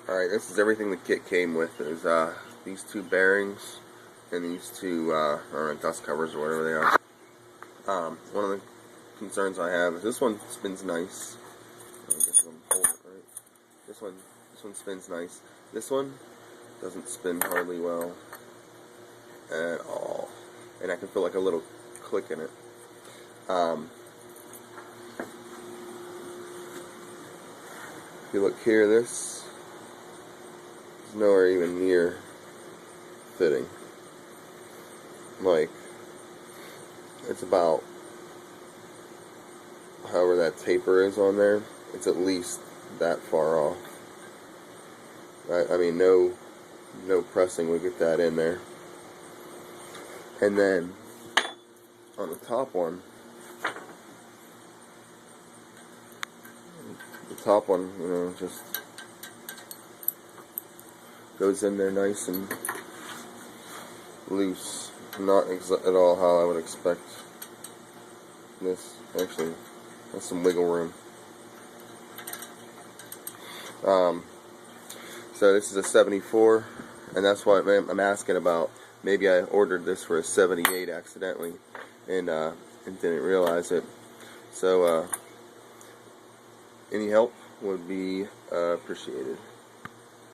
Alright, this is everything the kit came with. There's these two bearings and these two I don't know, dust covers or whatever they are. One of the concerns I have is this one spins nice. I guess I'm holding it right. This one spins nice. This one doesn't spin hardly well at all, and I can feel like a little click in it. If you look here, this is nowhere even near fitting. Like, it's about however that taper is on there, it's at least that far off. I mean, no pressing would get that in there. And then on the top one, you know, just goes in there nice and loose. Not at all how I would expect this. Actually, has some wiggle room. So this is a 74, and that's why I'm asking about. Maybe I ordered this for a 78 accidentally, and didn't realize it. So any help would be appreciated.